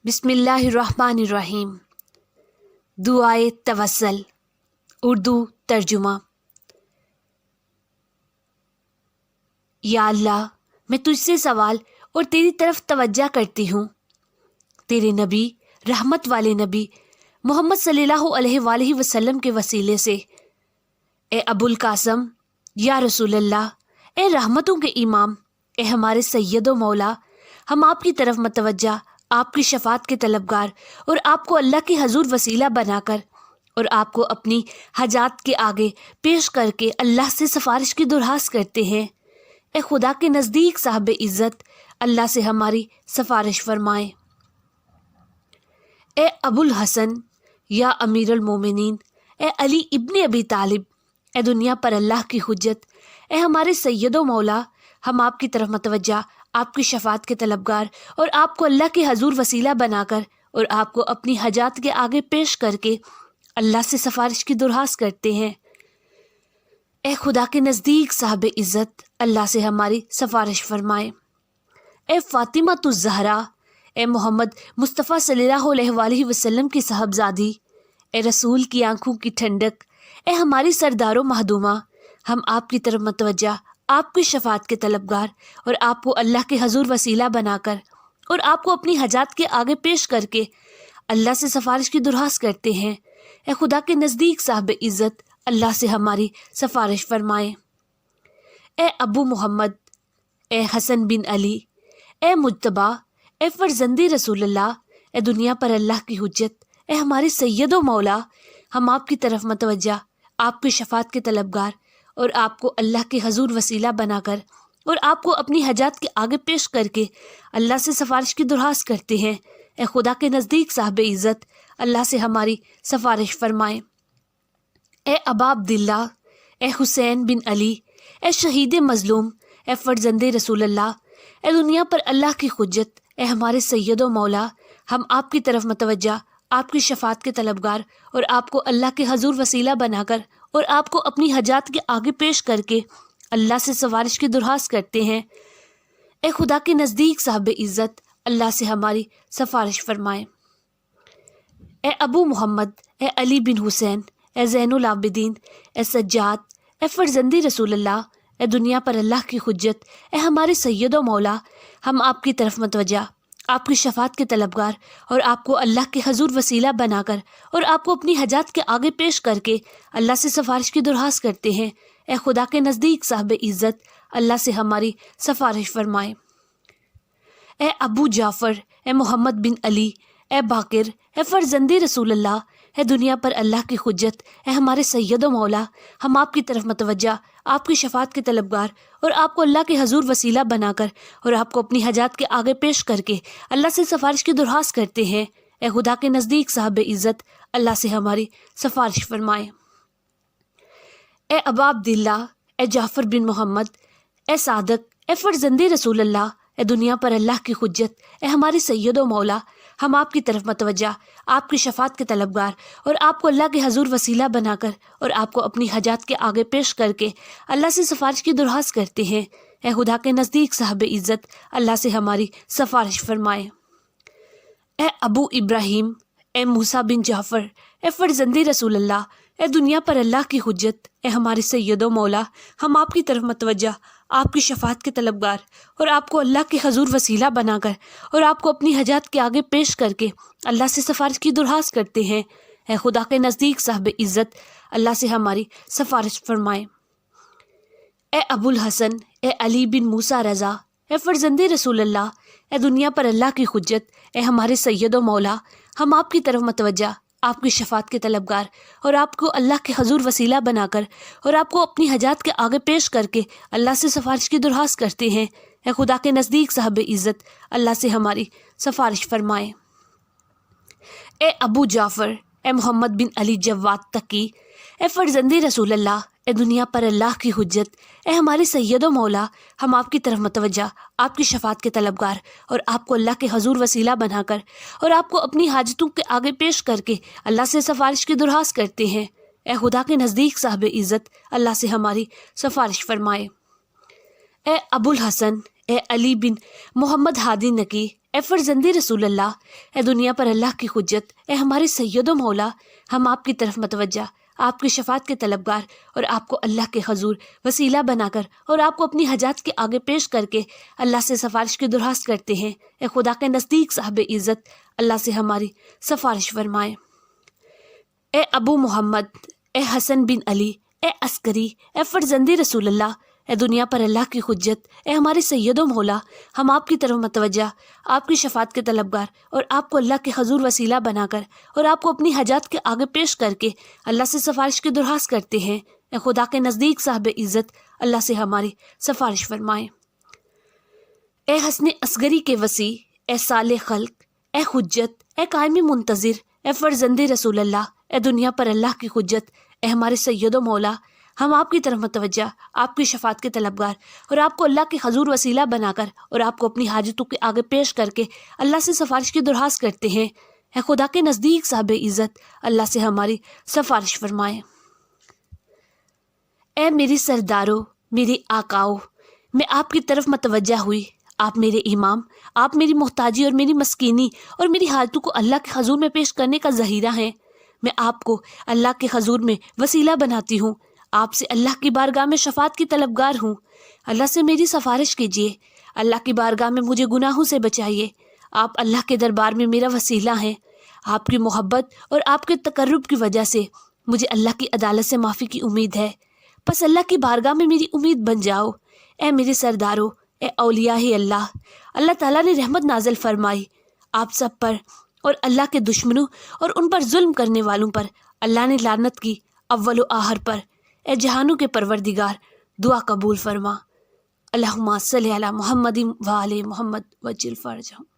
بسم اللہ الرحمن الرحیم۔ دعائے توسل، اردو ترجمہ۔ یا اللہ، میں تجھ سے سوال اور تیری طرف توجہ کرتی ہوں، تیرے نبی، رحمت والے نبی محمد صلی اللہ علیہ وآلہ وسلم کے وسیلے سے۔ اے ابو القاسم، یا رسول اللہ، اے رحمتوں کے امام، اے ہمارے سید و مولا، ہم آپ کی طرف متوجہ، آپ کی شفاعت کے طلبگار اور آپ کو اللہ کے حضور وسیلہ بنا کر اور آپ کو اپنی حاجات کے آگے پیش کر کے اللہ سے سفارش کی درخواست کرتے ہیں۔ اے خدا کے نزدیک صاحب عزت، اللہ سے ہماری سفارش فرمائیں۔ اے ابو الحسن، یا امیر المومنین، اے علی ابن ابی طالب، اے دنیا پر اللہ کی حجت، اے ہمارے سید و مولا، ہم آپ کی طرف متوجہ، آپ کی شفاعت کے طلبگار اور آپ کو اللہ کے حضور وسیلہ بنا کر اور آپ کو اپنی حاجات کے آگے پیش کر کے اللہ سے سفارش کی درخواست کرتے ہیں۔ اے خدا کے نزدیک صاحب عزت، اللہ سے ہماری سفارش فرمائیں۔ اے فاطمہ الزہرا، اے محمد مصطفیٰ صلی اللہ علیہ وآلہ وسلم کی صاحبزادی، اے رسول کی آنکھوں کی ٹھنڈک، اے ہماری سردار و مخدومہ، ہم آپ کی طرف متوجہ، آپ کی شفاعت کے طلبگار اور آپ کو اللہ کے حضور وسیلہ بنا کر اور آپ کو اپنی حاجات کے آگے پیش کر کے اللہ سے سفارش کی درخواست کرتے ہیں۔ اے خدا کے نزدیک صاحب عزت، اللہ سے ہماری سفارش فرمائیں۔ اے ابو محمد، اے حسن بن علی، اے مجتبیٰ، اے فرزندِ رسول اللہ، اے دنیا پر اللہ کی حجت، اے ہمارے سید و مولا، ہم آپ کی طرف متوجہ، آپ کی شفاعت کے طلبگار اور آپ کو اللہ کے حضور وسیلہ بنا کر اور آپ کو اپنی حاجات کے آگے پیش کر کے اللہ سے سفارش کی درخواست کرتے ہیں۔ اے خدا کے نزدیک صاحب عزت، اللہ سے ہماری سفارش فرمائیں۔ اے ابا عبداللہ، اے حسین بن علی، اے شہید مظلوم، اے فرزند رسول اللہ، اے دنیا پر اللہ کی حجت، اے ہمارے سید و مولا، ہم آپ کی طرف متوجہ، آپ کی شفاعت کے طلبگار اور آپ کو اللہ کے حضور وسیلہ بنا کر اور آپ کو اپنی حاجات کے آگے پیش کر کے اللہ سے سفارش کی درخواست کرتے ہیں۔ اے خدا کے نزدیک صاحب عزت، اللہ سے ہماری سفارش فرمائیں۔ اے ابو محمد، اے علی بن حسین، اے زین العابدین، اے سجاد، اے فرزندِ رسول اللہ، اے دنیا پر اللہ کی حجت، اے ہمارے سید و مولا، ہم آپ کی طرف متوجہ، آپ کی شفاعت کے طلبگار اور آپ کو اللہ کے حضور وسیلہ بنا کر اور آپ کو اپنی حاجات کے آگے پیش کر کے اللہ سے سفارش کی درخواست کرتے ہیں۔ اے خدا کے نزدیک صاحب عزت، اللہ سے ہماری سفارش فرمائیں۔ اے ابو جعفر، اے محمد بن علی، اے باقر، اے فرزند رسول اللہ، اے دنیا پر اللہ کی حجت، اے ہمارے سید و مولا، ہم آپ کی طرف متوجہ، آپ کی شفاعت کے طلبگار اور آپ کو اللہ کے حضور وسیلہ بنا کر اور آپ کو اپنی حاجات کے آگے پیش کر کے اللہ سے سفارش کی درخواست کرتے ہیں۔ اے خدا کے نزدیک صاحب عزت، اللہ سے ہماری سفارش فرمائیں۔ اے ابا عبداللہ، اے جعفر بن محمد، اے صادق، اے فرزند رسول اللہ، اے دنیا پر اللہ کی حجت، اے ہمارے سید و مولا، ہم آپ کی طرف متوجہ، آپ کی شفاعت کے طلبگار اور آپ کو اللہ کے حضور وسیلہ بنا کر اور آپ کو اپنی حاجات کے آگے پیش کر کے اللہ سے سفارش کی درخواست کرتے ہیں۔ اے خدا کے نزدیک صاحب عزت، اللہ سے ہماری سفارش فرمائیں۔ اے ابو ابراہیم، اے موسیٰ بن جعفر، اے فرزند رسول اللہ، اے دنیا پر اللہ کی حجت، اے ہمارے سید و مولا، ہم آپ کی طرف متوجہ، آپ کی شفاعت کے طلبگار اور آپ کو اللہ کے حضور وسیلہ بنا کر اور آپ کو اپنی حاجات کے آگے پیش کر کے اللہ سے سفارش کی درخواست کرتے ہیں۔ اے خدا کے نزدیک صاحب عزت، اللہ سے ہماری سفارش فرمائیں۔ اے ابو الحسن، اے علی بن موسیٰ رضا، اے فرزند رسول اللہ، اے دنیا پر اللہ کی حجت، اے ہمارے سید و مولا، ہم آپ کی طرف متوجہ، آپ کی شفاعت کے طلبگار اور آپ کو اللہ کے حضور وسیلہ بنا کر اور آپ کو اپنی حاجات کے آگے پیش کر کے اللہ سے سفارش کی درخواست کرتے ہیں۔ اے خدا کے نزدیک صاحب عزت، اللہ سے ہماری سفارش فرمائیں۔ اے ابو جعفر، اے محمد بن علی جواد تقی، اے فرزند رسول اللہ، اے دنیا پر اللہ کی حجت، اے ہمارے سید و مولا، ہم آپ کی طرف متوجہ، آپ کی شفاعت کے طلبگار اور آپ کو اللہ کے حضور وسیلہ بنا کر اور آپ کو اپنی حاجتوں کے آگے پیش کر کے اللہ سے سفارش کی درخواست کرتے ہیں۔ اے خدا کے نزدیک صاحب عزت، اللہ سے ہماری سفارش فرمائے۔ اے ابو الحسن، اے علی بن محمد ہادی نقی، اے فرزند رسول اللہ، اے دنیا پر اللہ کی حجت، اے ہمارے سید و مولا، ہم آپ کی طرف متوجہ، آپ کی شفاعت کے طلبگار اور آپ کو اللہ کے حضور وسیلہ بنا کر اور آپ کو اپنی حاجات کے آگے پیش کر کے اللہ سے سفارش کی درخواست کرتے ہیں۔ اے خدا کے نزدیک صاحب عزت، اللہ سے ہماری سفارش فرمائے۔ اے ابو محمد، اے حسن بن علی، اے عسکری، اے فرزند رسول اللہ، اے دنیا پر اللہ کی حجت، اے ہمارے سید و مولا، ہم آپ کی طرف متوجہ، آپ کی شفاعت کے طلبگار اور آپ کو اللہ کے حضور وسیلہ بنا کر اور آپ کو اپنی حاجات کے آگے پیش کر کے اللہ سے سفارش کی درخواست کرتے ہیں۔ اے خدا کے نزدیک صاحب عزت، اللہ سے ہماری سفارش فرمائے۔ اے حسن اصغری کے وسیع، اے صالح خلق، اے حجت، اے قائم منتظر، اے فرزند رسول اللہ، اے دنیا پر اللہ کی حجت، اے ہمارے سید و مولا، ہم آپ کی طرف متوجہ، آپ کی شفاعت کے طلبگار اور آپ کو اللہ کے حضور وسیلہ بنا کر اور آپ کو اپنی حاجتوں کے آگے پیش کر کے اللہ سے سفارش کی درخواست کرتے ہیں۔ اے خدا کے نزدیک صاحب عزت، اللہ سے ہماری سفارش فرمائے۔ اے میری سردارو، میری آقاؤ، میں آپ کی طرف متوجہ ہوئی، آپ میرے امام، آپ میری محتاجی اور میری مسکینی اور میری حاجتوں کو اللہ کے حضور میں پیش کرنے کا ذخیرہ ہیں۔ میں آپ کو اللہ کے حضور میں وسیلہ بناتی ہوں، آپ سے اللہ کی بارگاہ میں شفاعت کی طلبگار ہوں۔ اللہ سے میری سفارش کیجیے، اللہ کی بارگاہ میں مجھے گناہوں سے بچائیے۔ آپ اللہ کے دربار میں میرا وسیلہ ہیں۔ آپ کی محبت اور آپ کے تقرب کی وجہ سے مجھے اللہ کی عدالت سے معافی کی امید ہے، پس اللہ کی بارگاہ میں میری امید بن جاؤ۔ اے میرے سردارو، اے اولیاء اللہ، اللہ تعالیٰ نے رحمت نازل فرمائی آپ سب پر اور اللہ کے دشمنوں اور ان پر ظلم کرنے والوں پر اللہ نے لعنت کی، اول و آخر پر۔ اے جہانوں کے پروردگار، دعا قبول فرما۔ اللہم صلی علی محمد و آل محمد وجل فرجہم۔